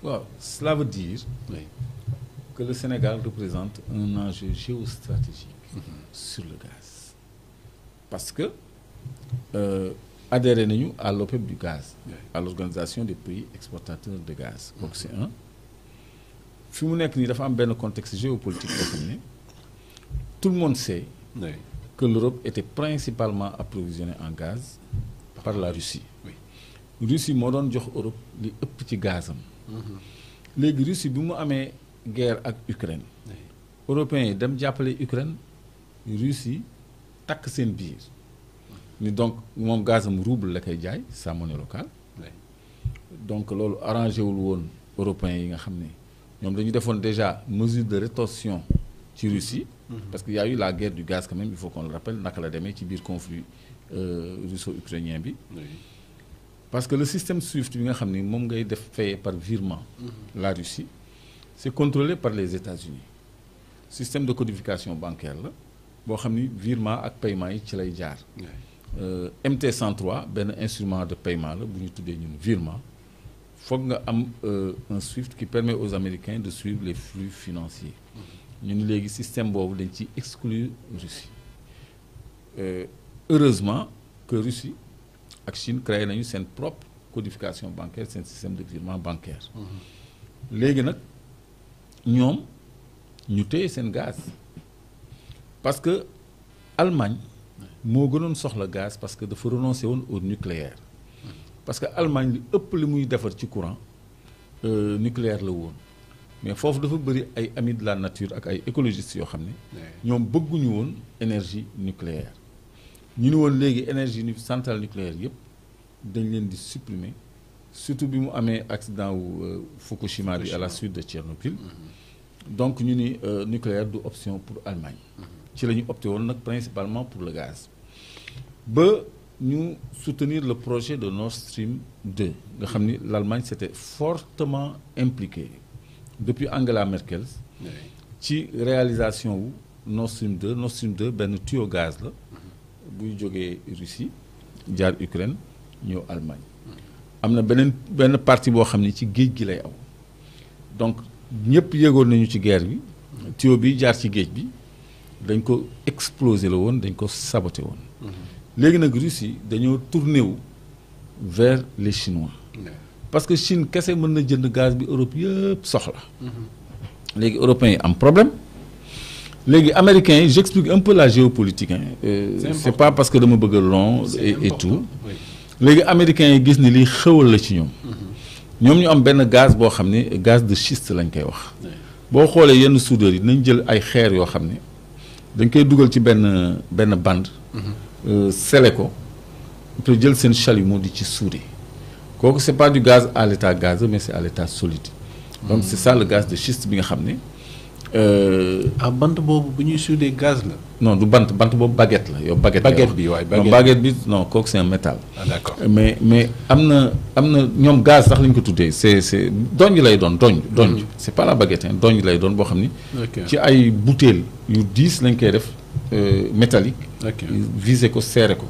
waaw cela veut dire que le Sénégal représente un enjeu géostratégique sur le gaz parce que adhéré nañu à l'OPEP du gaz à l'organisation des pays exportateurs de gaz donc c'est un fi mu nekk nii dafa am benn contexte géopolitique boo xam ne tout le monde sait que l'Europe était principalement approvisionnée en gaz par la Russie Russie moo doon jox Europe li ëpp ci gazam léegi Russie bi mu amee guerre ak Ukraine européens yi dem jàppale Ukraine Russie takk seen biir ni donc moom gazam rouble la koy jaay sa monnaie locale donc loolu arrangé wul woon européens yi nga xam ne ñoom dañu defoon déjà mesure de rétorsion ci Russie parce que y a eu la guerre du gaz quand même il faut qu'on le rappelle naka la demee ci biir conflit russo-ukrainien bi parce que le système SWIFT bi nga xam ni moom ngay def fayé par virement la Russie c'est contrôlé par les États-Unis système de codification bancaire la boo xam ni virement ak paiement yi ci lay jaar MT103 benn instrument de paiement la bu ñu tuddee ñun virement foog nga am un SWIFT qui permet aux Américains de suivre les flux financiers ñun léegi système boobu dañ ci exclure Russie heureusement que Russie ak Chine créé nañu seen propre codification bancaire seen système de virement bancaire léegi nag ñoom ñu téye seen gaz parce que Allemagne moo gënoon soxla gaz parce que dafa renoncé woon au nucléaire parce que Allemagne li ëpp li muy defar ci courant nucléaire la woon mais foofu dafa bëri ay amis de la nature ak ay écologistes yoo xam ne ñoom bëgguñu woon énergie nucléaire ñu ni woon léegi énergie centrale nucléaire yëpp dañ leen di supprimer surtout bi mu amee accident wu Fukushima bi à la suite de Tchernobyl donc ñu ni nucléaire du option pour Allemagne ci la ñu opté woon nag principalement pour le gaz ba ñu soutenir le projet de Nord Stream 2 nga xam ni l'Allemagne s'était fortement impliquée depuis Angela Merkel ci réalisation wu Nord Stream 2 benn tuyau gaz la buy jógee Russie jaar Ukraine ñëw Allemagne am na benn partie boo xam ni ci géej gi lay aw donc ñëpp yëgoon nañu ci guerre bi tuyau bi jaar ci géej bi dañ ko exploser la woon dañ ko saboter woon léegi nag Russie dañoo tourné wu vers les Chinois parce que Chine kese mën na jënd gaz bi Europe yëpp soxla léegi européens yi am problème léegi américains yi j'explique un peu la géopolitique c'est pas parce que dama bëgg a long et tout léegi américains yi gis ni lii xewal la ci ñoom ñu am benn gaz boo xam ne gaz de schiste lañ koy wax boo xoolee yenn soudeurs yi dinañ jël ay xeer yoo xam ne dañ koy dugal ci benn bande scellé ko après jël seen chalumeau di ci soudé kooku c'est pas du gaz à l'état gazeux mais c'est à l'état solide donc c'est ça le gaz de schiste bi nga xam ne bant boobu bu ñuy soudé gaz la. non du bant boobu baguette la yow baguette bi waay baguette bi non kooku c'est un métal. D'accord mais am na ñoom gaz sax lañ ko tuddee c'est donj lay doon donj c'est pas la baguette donj lay doon boo xam ni. ci ay bouteilles yu diis lañ koy def métallique. viser ko serrer ko.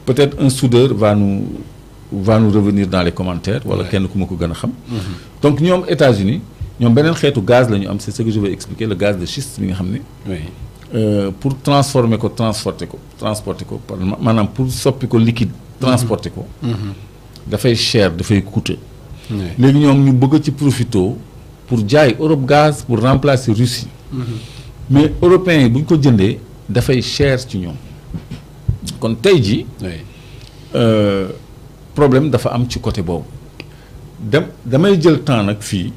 peut-être un soudeur va nous revenir dans les commentaires. wala kenn ku ma ko gën a xam. donc ñoom États-Unis ñoom beneen xeetu gaz la ñu am c'est ce que je vais expliquer le gaz de schiste bi nga xam ne. pour transformer ko transporter ko maanaam pour soppi ko liquide. transporter ko. dafay cher dafay coûteux. léegi ñoom ñu bëgg ci profito pour jaay Europe gaz pour remplacer Russie. mais européens yi bu ñu ko jëndee dafay cher ci ñoom. kon tey jii. problème dafa am ci côté boobu. damay jël temps nag fii.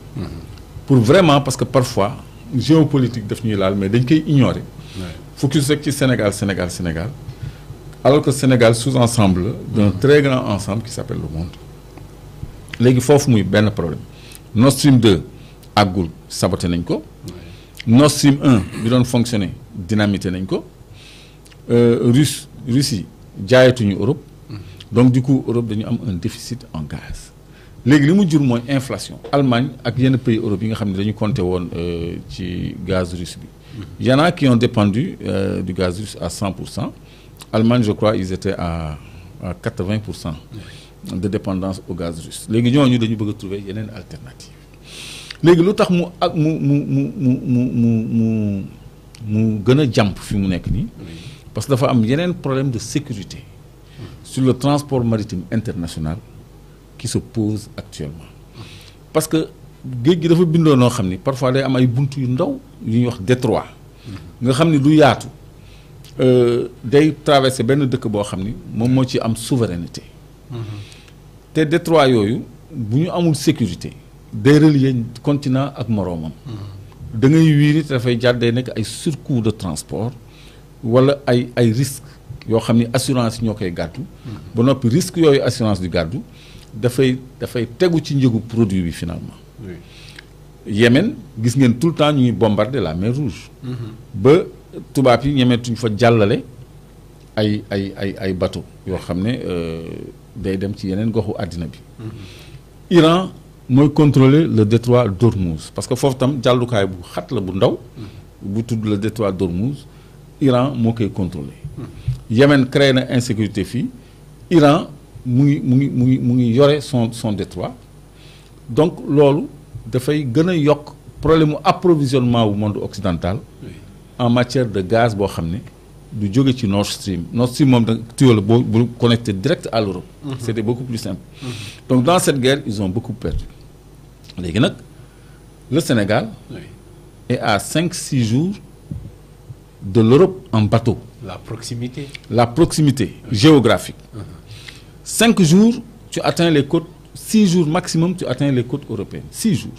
pour vraiment parce que parfois géopolitique daf ñuy laal mais dañ koy ignorer. focus rek ci Sénégal alors que Sénégal sous-ensemble d'un très grand ensemble qui s'appelle le monde. léegi foofu muy benn problème Nord Stream 2 àggul saboté nañ ko. Nord Stream 1 bi doon fonctionner dynamité nañ ko. Russie jaayatuñu Europe. donc du coup Europe dañu am un déficit en gaz. léegi li mu jur mooy inflation Allemagne ak yenn pays Europe yi nga xam ne dañu compter woon ci gaz russe bi. y en a qui ont dépendu du gaz russe à 100%. Allemagne je crois ils étaient à 80% de dépendance au gaz russe léegi ñooñu dañu bëgg a trouver yeneen alternative léegi lu tax mu ak mu gën a jàmp fi mu nekk nii parce que dafa am yeneen problème de sécurité sur le transport maritime international qui se pose actuellement parce que géej gi dafa bindoo noo xam ni parfois day am ay bunt yu ndaw yu ñuy wax détroit nga xam ni du yaatu day traversé benn dëkk boo xam ni moom moo ci am souveraineté te détroit yooyu bu ñu amul sécurité day relier continent ak moroomam da ngay wiiri te dafay jaar day nekk ay surcoût de transport wala ay risques yoo xam ni assurance ñoo koy gàddu ba noppi risque yooyu assurance di gàddu dafay tegu ci njëgu produit bi finalement Yémen gis ngeen tout le temps ñuy bombarder la mer Rouge ba tubaab yi ñemeetuñ fa jàllale ay bateau yoo xam ne day dem ci yeneen goxu àddina bi Iran mooy contrôler le détroit d'Ormuz parce que foofu tam jàllukaay bu xat la bu ndaw bu tudd le détroit d'Ormuz Iran moo koy contrôler Yémen créé na insécurité fii Iran mu ngi yore son détroit donc loolu dafay gën a yokk problème mu approvisionnement wu monde occidental en matière de gaz boo xam ne du jóge ci Nord Stream moom da tuyau la bu connecté direct à l'Europe c'était beaucoup plus simple donc dans cette guerre ils ont beaucoup perdu léegi nag le Sénégal est à 5-6 jours de l'Europe en bateau la proximité géographique 5 jours tu atteins les côtes 6 jours maximum tu atteins les côtes européennes 6 jours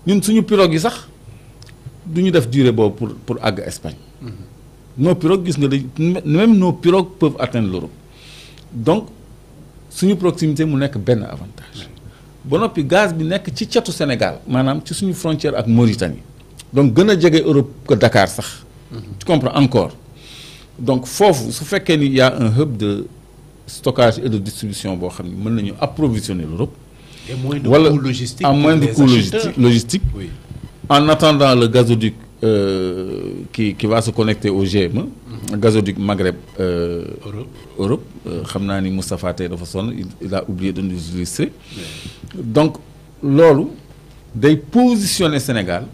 ñun suñu pirogue yi sax du ñu def durée boobu pour àgg Espagne nos pirogues gis nga même nos pirogues peuvent atteindre l'Europe donc suñu proximité mu nekk benn avantage ba noppi gaz bi nekk ci catu Sénégal maanaam ci suñu frontière ak Mauritanie donc gën a jege Europe que Dakar sax tu comprends encore donc foofu su fekkee ni y a un hub de stockage et de distribution boo xam ne mën nañu approvisionner l'Europe wala à moindre coût logistique en attendant le gazoduc qui va se connecter au GME gazoduc Maghreb Europe xam naa ni Moustapha tey dafa sonn il a oublié de nous illustrer donc loolu day positionner Sénégal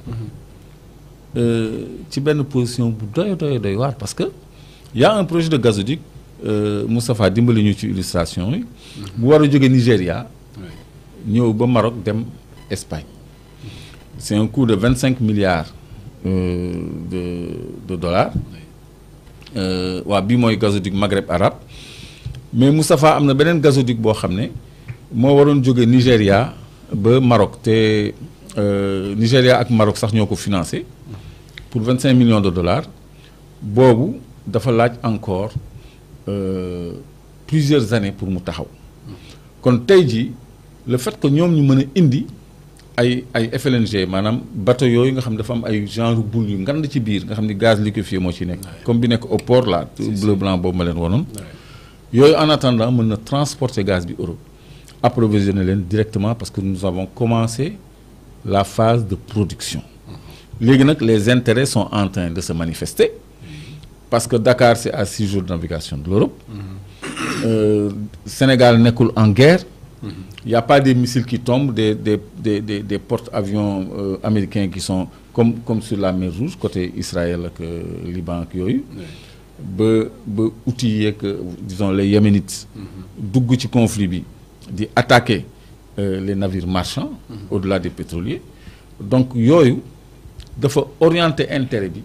ci benn position bu doy waar parce que y a un projet de gazoduc Moustapha dimbali ñu ci illustration yi bu war a jóge Nigéria ñëw ba Maroc dem Espagne c'est un coût de 25 milliards de dollars waa bii mooy gazoduc Maghreb arabe mais Moustapha am na beneen gazoduc boo xam ne moo waroon jóge Nigéria ba Maroc te Nigéria ak Maroc sax ñoo ko financé pour 25 millions de dollars boobu dafa laaj encore plusieurs années pour mu taxaw kon tey jii le fait que ñoom ñu mën a indi ay FLNG maanaam bateau yooyu nga xam ne dafa am ay genre boule yu ngand ci biir nga xam ni gaz liquéfié moo ci nekk comme bi nekk au port là bleu blanc boobu ma leen wonoon yooyu en attendant mën na transporter gaz bi Europe approvisionner leen directement parce que nous avons commencé la phase de production léegi nag les intérêts sont en train de se manifester parce que Dakar c'est à 6 jours de navigation de l'Europe Sénégal nekkul en guerre il y a pas des missiles qui tombent des porte-avions américains qui sont comme sur la mer Rouge côté Israël ak Liban ak yooyu ba outils yeeg disons les yéménites dugg ci conflit bi di attaquer les navires marchands au-delà des pétroliers donc yooyu dafa orienter intérêt bi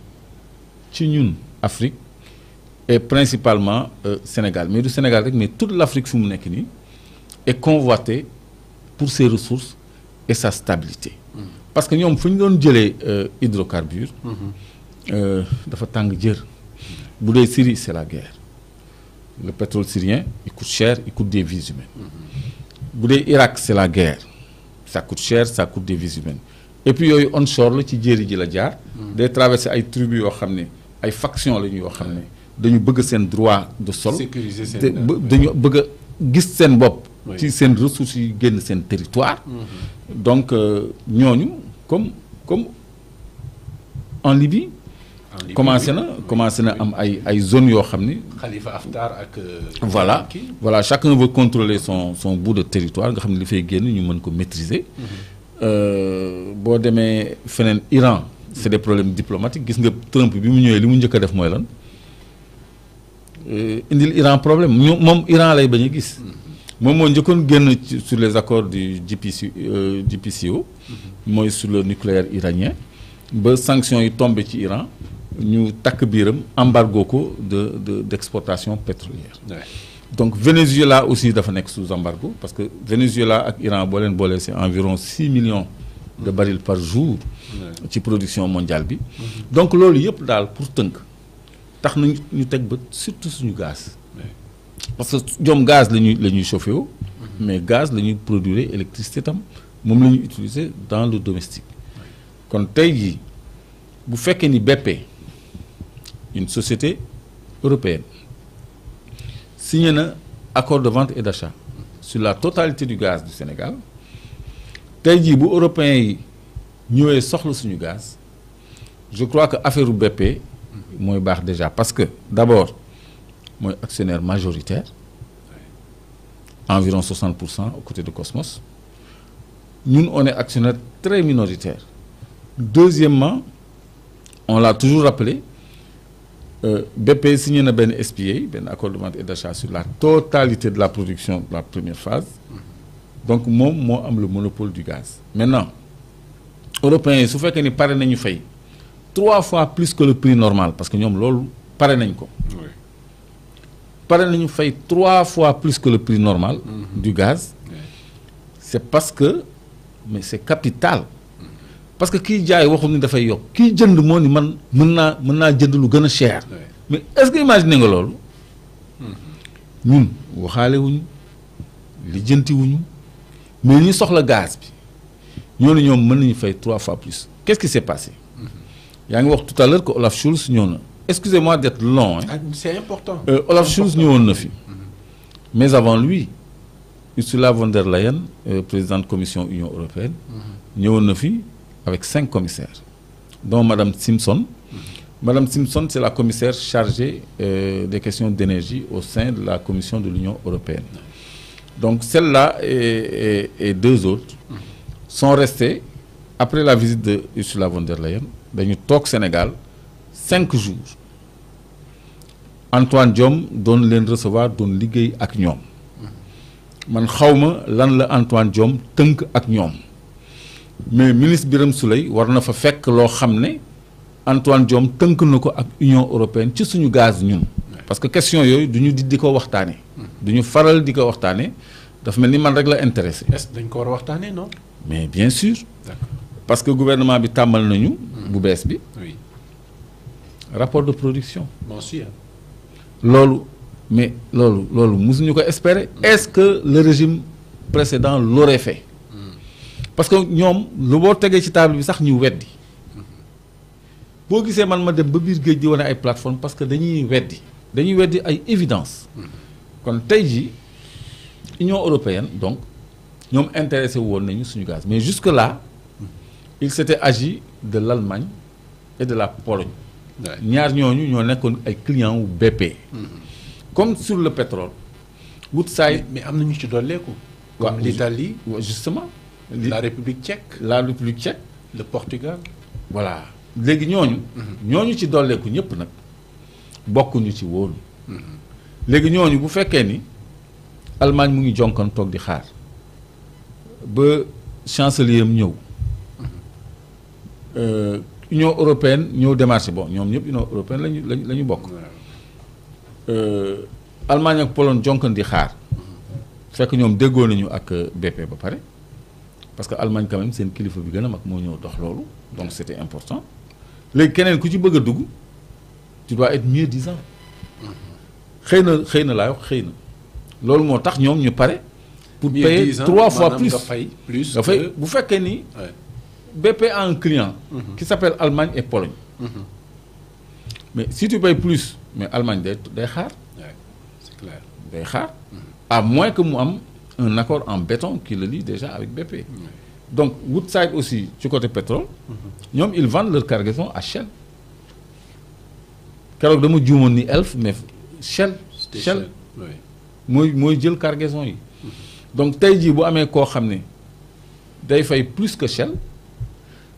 ci ñun Afrique et principalement Sénégal mais du Sénégal rek mais toute l'Afrique fu mu nekk nii est convoitée pour ses ressources et sa stabilité parce que ñoom fu ñu doon jëlee hydrocarbures dafa tàng jër bu dee Syrie c'est la guerre le pétrole syrien il coûte cher il coûte des vies humaines bu dee Irak c'est la guerre ça coûte cher ça coûte des vies humaines et puis yooyu onshore la ci jéeri ji la jaar day traverser ay tribus yoo xam ne ay factions la ñu yoo xam ne dañu bëgg seen droit de sol dañu bëgg a gis seen bopp ci seen ressources yi génn seen territoire donc ñooñu comme en Libye commencé na am ay zones yoo xam ni Khalifa Haftar ak voilà chacun veut contrôler son bout de territoire nga xam ne li fay génn ñu mën ko maîtriser boo demee feneen Iran c'est des problèmes diplomatiques gis nga Trump bi mu ñëwee li mu njëkk a def mooy lan indil Iran problème moom Iran lay bañ a gis moom moo njëkkoon génn sur les accords du JPCO mooy sur le nucléaire iranien ba sanctions yi tombé ci Iran ñu takk biiram embargo ko d'exportation pétrolière. Ouais. Donc Venezuela aussi dafa nekk sous embargo parce que Venezuela ak Iran boo leen boolee c'est environ 6 millions de barils par jour ci production mondiale bi. Donc loolu yëpp daal pour tënk tax na ñu teg ba surtout suñu gaz. Parce que ñoom gaz la ñuy chauffé wu mais gaz la ñuy produire électricité tam moom la ñuy utiliser dans le domestique. Kon tey jii bu fekkee ni BP une société européenne signé un accord de vente et d'achat sur la totalité du gaz du Sénégal tey jii bu européens yi ñëwee soxla suñu gaz je crois que affaire BP mooy baax déjà parce que d'abord mooy actionnaire majoritaire environ 60% aux côtés de Cosmos ñun on est actionnaire très minoritaire. Deuxièmement on l'a toujours rappelé BP signé na benn SPA benn accord de vente et d'achat sur la totalité de la production de la première phase donc moom moo am le monopole du gaz. Maintenant européens yi su fekkee ni pare nañu fay 3 fois plus que le prix normal parce que ñoom loolu pare nañ ko. pare nañu fay 3 fois plus que le prix normal du gaz. C'est parce que mais c'est capital. Parce que kii jaay waxul ni dafay yokk kii jënd moo ni man mën naa jënd lu gën a cher. Mais est-ce que imaginer nga loolu ñun waxaale wuñu lijjanti wuñu mais ñi soxla gaz bi ñooñu ñoom mën nañu fay 3 fois plus. Qu'est-ce qui s'est passé yaa ngi wax tout à l'heure que Olaf Scholz ñëw na excusez-moi d'être long. C'est important. Olaf Scholz ñëwoon na fi mais avant lui Ursula von der Leyen présidente commission Union européenne ñëwoon na fi avec 5 commissaires dont Madame Simpson. Madame Simpson, c'est la commissaire chargée des questions d'énergie au sein de la Commission de l'Union européenne. Donc celle-là et 2 autres sont restés, après la visite de Ursula von der Leyen, dañu toog Sénégal 5 jours. Antoine Diome doon leen recevoir doon liggéey ak ñoom. Man xawma lan la Antoine Diome tënk ak ñoom. Mais ministre Birame Souleye war na fa fekk loo xam ne Antoine Diome tënk na ko ak Union européenne ci suñu gaz ñun. Parce que question yooyu du ñu di ko waxtaane du ñu faral di ko waxtaane dafa mel ni man rek la intéressé. Est-ce que dañ ko war a waxtaane non. Mais bien sûr. D'accord. Parce que gouvernement bi tàmmal nañu. bu bees bi. Oui. Rapport de production. mensuel. loolu mais loolu mosuñu ko espérer. Est-ce que le régime précédent l'aurait fait. Parce que ñoom lu boo tegee ci table bi sax ñu weddi boo gisee man ma dem ba biir géej di wane ay plateforme parce que dañuy weddi ay évidence kon tey jii Union européenne donc ñoom intéressé woon nañu suñu gaz mais jusque là il s'était agi de l'Allemagne et de la Pologne ñaar ñooñu ñoo nekkoon ay clients wu BP comme sur le pétrole Woodside mais am nañu ci dolleeku comme l'Italie justement la République tchèque. Le Portugal. Voilà léegi ñooñu ci dolleeku ñëpp nag bokkuñu ci woon. léegi ñooñu bu fekkee ni Allemagne mu ngi jonkoon toog di xaar ba chancelier am ñëw Union européenne ñëw démarché bon ñoom ñëpp Union européenne lañu bokk. Allemagne ak Pologne jonkoon di xaar fekk ñoom déggoo nañu ak BP ba pare. Parce que Allemagne quand même seen kilifa bi gën a mag moo ñëw dox loolu donc c'était important léegi keneen ku ci bëgg a dugg tu dois être mieux disant xëy na laay wax xëy na loolu moo tax ñoom ñu pare pour payer 3 fois plus nga fay bu fekkee ni BP a un client qui s'appelle Allemagne et Pologne mais si tu payes plus mais Allemagne day xaar c'est clair day xaar à moins que mu am un accord en béton qui le lie déjà avec BP. Donc Woodside aussi du côté pétrole ñoom ils vendent leur cargaison à Shell keroog dama juumoon ni Elf mais Shell mooy jël cargaison yi donc tey jii bu amee koo xam ne day fay plus que Shell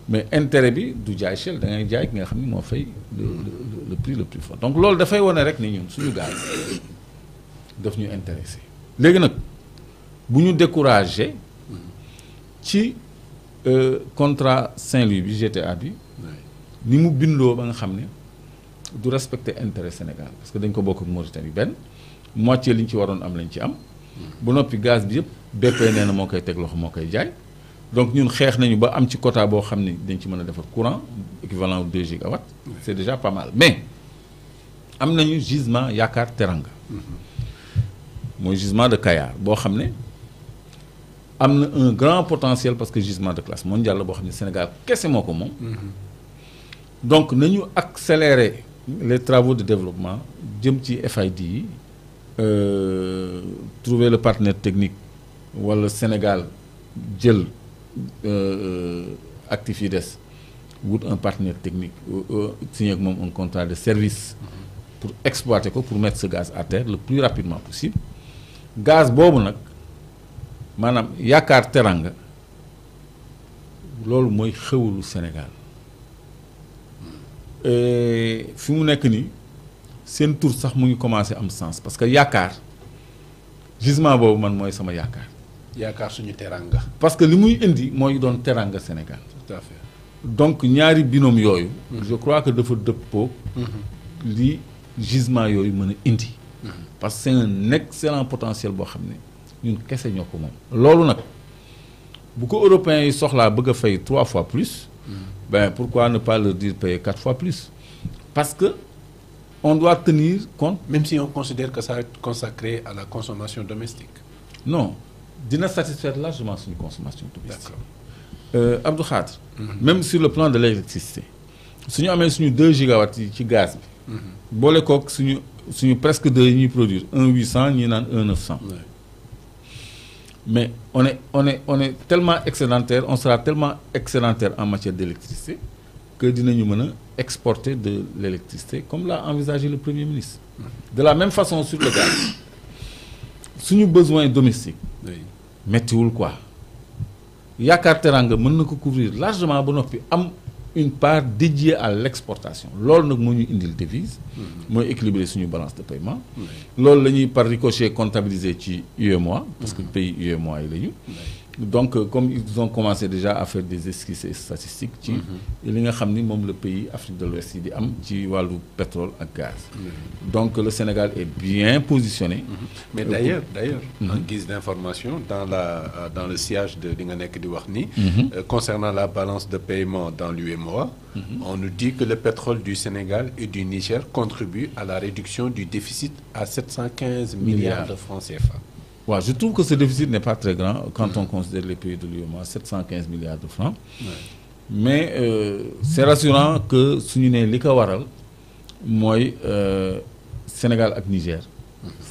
mais intérêt bi du jaay Shell da ngay jaay ki nga xam ni moo fay le prix le plus fort donc loolu dafay wane rek ni ñun suñu gaz daf ñu intéressé léegi nag bu ñu découragé ci contrat Saint-Louis bi GTA bi ni mu bindoo ba nga xam ne du respecter intérêt Sénégal parce que dañ ko bokk ak Mauritanie benn moitié li ñu ci waroon am lañ ci am bu noppi gaz bi yëpp BP nee na moo koy teg loxo moo koy jaay donc ñun xeex nañu ba am ci quota boo xam ni dañ ci mën a defar courant équivalent 2 gigawatts c'est déjà pas mal mais am nañu gisement Yaakaar Teranga mooy gisement de Kayar boo xam ne am na un grand potentiel parce que gisement de classe mondiale la boo xam ne Sénégal kese moo ko moom donc nañu accélérer les travaux de développement jëm ci FID yi trouver le partenaire technique wala Sénégal jël actifs yi des wut un partenaire technique signer ak moom un contrat de service pour exploiter ko pour mettre ce gaz à terre le plus rapidement possible gaz boobu nag maanaam Yaakaar Teranga loolu mooy xewlu Sénégal fi mu nekk nii seen tur sax mu ngi commencé am sens parce que yaakaar gisement boobu man mooy sama yaakaar. yaakaar suñu teranga. parce que li muy indi mooy doon teranga Sénégal. tout à fait. donc ñaari binôme yooyu. je crois que dafa dëppoo. li gisement yooyu mën a indi. parce que c'est un excellent potentiel boo xam ne ñun kese ñoo ko moom. loolu nag bu ko européens yi soxlaa bëgg a fay 3 fois plus. ben pourquoi ne pas leur dire payer 4 fois plus parce que on doit tenir compte. Même si on considère que ça va être consacré à la consommation domestique. Non dina satisfaire largement suñu consommation domestique. D'accord. Abdou Khadre. Même sur le plan de l'électricité suñu amee suñu 2 gigawatts yi ci gaz bi. boole kook suñu presque 2 yi ñuy produire 1 800 ñi naan 1 900. Ouais. Mais on est tellement excédentaire, on sera tellement excédentaire en matière d'électricité que dinañu mën a exporter de l'électricité comme l'a envisagé le Premier ministre. De la même façon sur le gaz suñu besoin domestique mettiwul quoi Yaakaar Teranga mën na ko couvrir largement ba noppi am une part dédiée à l'exportation loolu nag moo ñu indil devise mooy équilibrer suñu balance de paiement loolu la ñuy par ricochet comptabiliser ci UEMOA parce que pays UEMOA yi la ñu donc comme ils ont commencé déjà à faire des esquisses statistiques ci li nga xam ni moom le pays Afrique de l'Ouest yi di am ci wàllu pétrole ak gaz donc le Sénégal est bien positionné mais d'ailleurs en guise d'information dans le sillage de li nga nekk di wax ni concernant la balance de paiement dans l'UEMOA on nous dit que le pétrole du Sénégal et du Niger contribue à la réduction du déficit à 715 milliards de francs CFA. Ouais, je trouve que ce déficit n'est pas très grand quand on considère les pays de l'UEMOA 715 milliards de francs mais c'est rassurant que suñu ne li ko waral mooy Sénégal ak Niger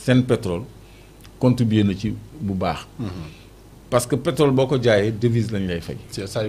seen pétrole contribuer na ci bu baax parce que pétrole boo ko jaayee devise lañ lay fay. C'est ça.